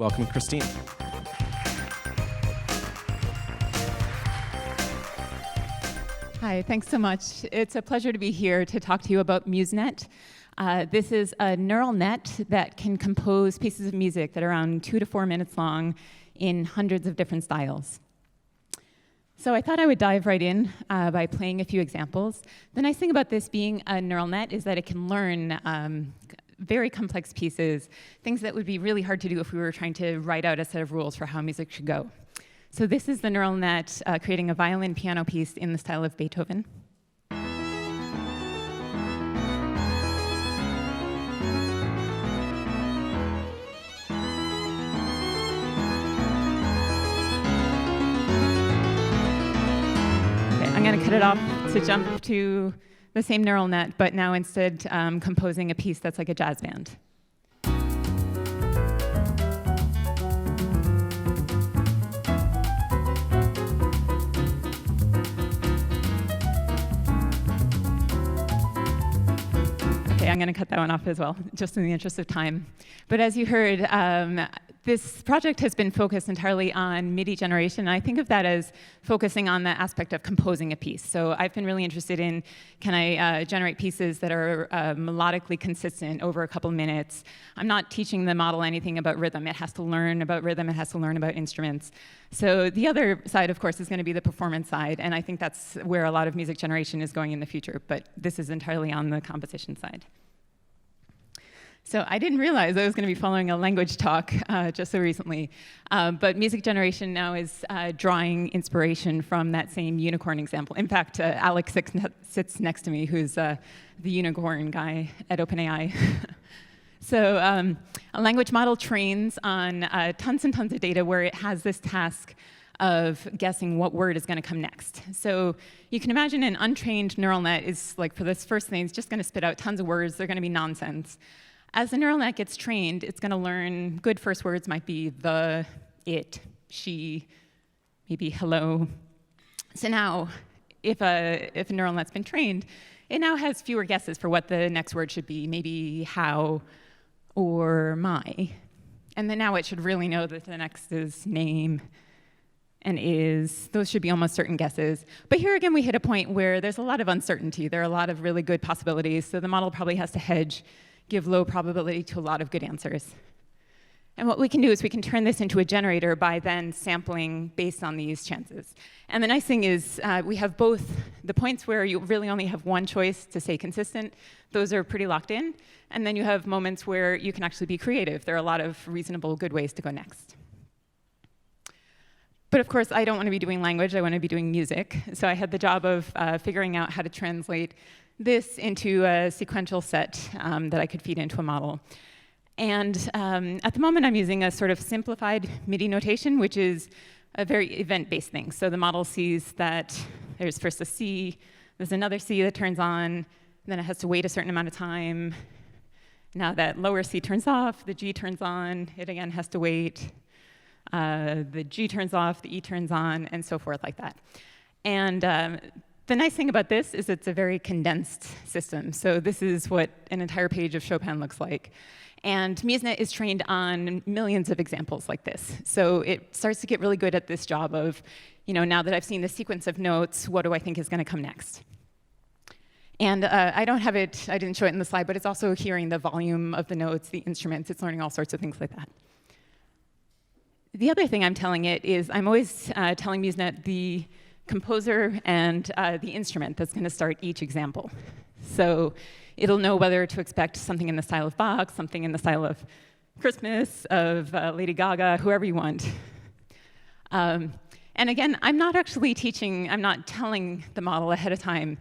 welcome Christine. Hi, thanks so much. It's a pleasure to be here to talk to you about MuseNet. This is a neural net that can compose pieces of music that are around 2 to 4 minutes long in hundreds of different styles. So I thought I would dive right in by playing a few examples. The nice thing about this being a neural net is that it can learn very complex pieces, things that would be really hard to do if we were trying to write out a set of rules for how music should go. So this is the neural net creating a violin piano piece in the style of Beethoven. I'm going to cut it off to jump to the same neural net, but now instead composing a piece that's like a jazz band. Okay, I'm going to cut that one off as well, just in the interest of time. But as you heard, this project has been focused entirely on MIDI generation. And I think of that as focusing on the aspect of composing a piece. So I've been really interested in, can I generate pieces that are melodically consistent over a couple minutes? I'm not teaching the model anything about rhythm. It has to learn about rhythm. It has to learn about instruments. So the other side, of course, is going to be the performance side. And I think that's where a lot of music generation is going in the future. But this is entirely on the composition side. So I didn't realize I was going to be following a language talk just so recently. But music generation now is drawing inspiration from that same unicorn example. In fact, Alex sits next to me, who's the unicorn guy at OpenAI. So a language model trains on tons and tons of data where it has this task of guessing what word is going to come next. So you can imagine an untrained neural net is, like, for this first thing, it's just going to spit out tons of words. They're going to be nonsense. As the neural net gets trained, it's going to learn good first words might be the, it, she, maybe hello. So now, if a neural net's been trained, it now has fewer guesses for what the next word should be, maybe how or my. And then now it should really know that the next is name and is. Those should be almost certain guesses. But here again, we hit a point where there's a lot of uncertainty. There are a lot of really good possibilities, so the model probably has to hedge, give low probability to a lot of good answers. And what we can do is we can turn this into a generator by then sampling based on these chances. And the nice thing is we have both the points where you really only have one choice to stay consistent. Those are pretty locked in. And then you have moments where you can actually be creative. There are a lot of reasonable good ways to go next. But of course, I don't want to be doing language. I want to be doing music. So I had the job of figuring out how to translate this into a sequential set that I could feed into a model. And at the moment, I'm using a sort of simplified MIDI notation, which is a very event-based thing. So the model sees that there's first a C, there's another C that turns on, then it has to wait a certain amount of time. Now that lower C turns off, the G turns on, it again has to wait. The G turns off, the E turns on, and so forth like that. And the nice thing about this is it's a very condensed system. So this is what an entire page of Chopin looks like. And MuseNet is trained on millions of examples like this. So it starts to get really good at this job of, now that I've seen the sequence of notes, what do I think is going to come next? And I don't have it, I didn't show it in the slide, but it's also hearing the volume of the notes, the instruments. It's learning all sorts of things like that. The other thing I'm telling it is I'm always telling MuseNet the composer and the instrument that's going to start each example. So it'll know whether to expect something in the style of Bach, something in the style of Christmas, of Lady Gaga, whoever you want. And again, I'm not actually teaching, I'm not telling the model ahead of time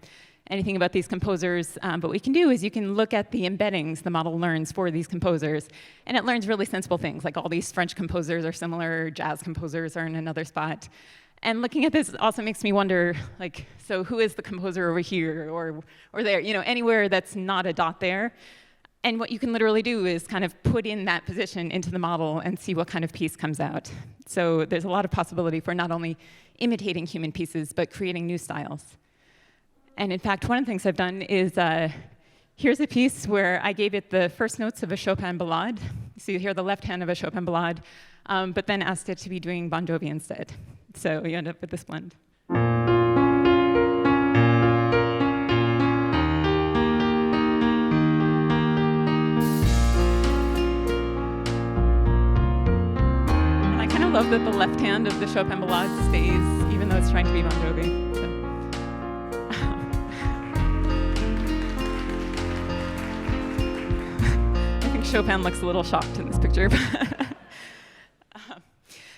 anything about these composers. But what you can do is you can look at the embeddings the model learns for these composers. And it learns really sensible things, like all these French composers are similar, jazz composers are in another spot. And looking at this also makes me wonder, like, so who is the composer over here or there? Anywhere that's not a dot there. And what you can literally do is kind of put in that position into the model and see what kind of piece comes out. So there's a lot of possibility for not only imitating human pieces, but creating new styles. And in fact, one of the things I've done is, here's a piece where I gave it the first notes of a Chopin ballade, So you hear the left hand of a Chopin ballade, but then asked it to be doing Bon Jovi instead. So you end up with this blend. I love that the left hand of the Chopin ballade stays, even though it's trying to be Bon Jovi. So. I think Chopin looks a little shocked in this picture.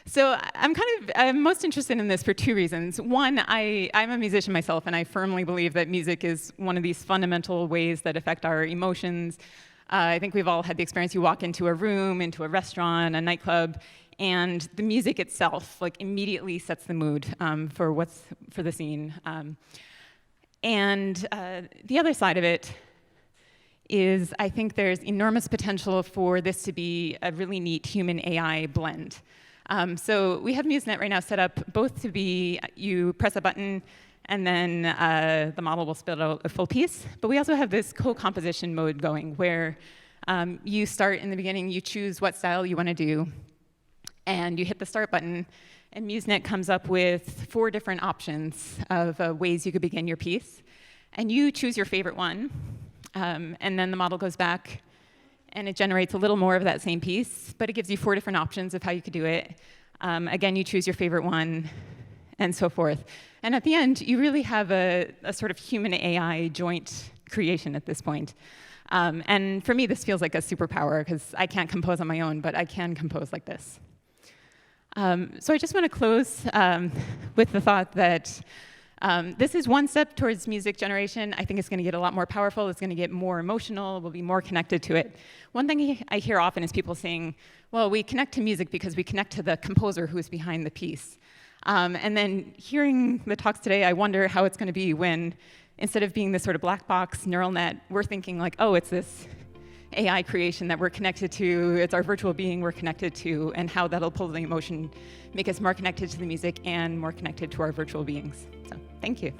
So I'm most interested in this for two reasons. One, I'm a musician myself, and I firmly believe that music is one of these fundamental ways that affect our emotions. I think we've all had the experience, you walk into a room, into a restaurant, a nightclub, and the music itself immediately sets the mood for the scene. And the other side of it is I think there's enormous potential for this to be a really neat human-AI blend. So we have MuseNet right now set up both to be, you press a button and then the model will spit out a full piece. But we also have this co-composition mode going where you start in the beginning, you choose what style you want to do, and you hit the start button, and MuseNet comes up with 4 different options of ways you could begin your piece. And you choose your favorite one, and then the model goes back, and it generates a little more of that same piece, but it gives you 4 different options of how you could do it. Again, you choose your favorite one, and so forth. And at the end, you really have a sort of human-AI joint creation at this point. And for me, this feels like a superpower, because I can't compose on my own, but I can compose like this. So I just want to close with the thought that this is one step towards music generation. I think it's going to get a lot more powerful. It's going to get more emotional. We'll be more connected to it. One thing I hear often is people saying, well, we connect to music because we connect to the composer who's behind the piece. And then hearing the talks today, I wonder how it's going to be when, instead of being this sort of black box neural net, we're thinking like, oh, it's this AI creation that we're connected to, it's our virtual being we're connected to, and how that'll pull the emotion, make us more connected to the music and more connected to our virtual beings. So, thank you.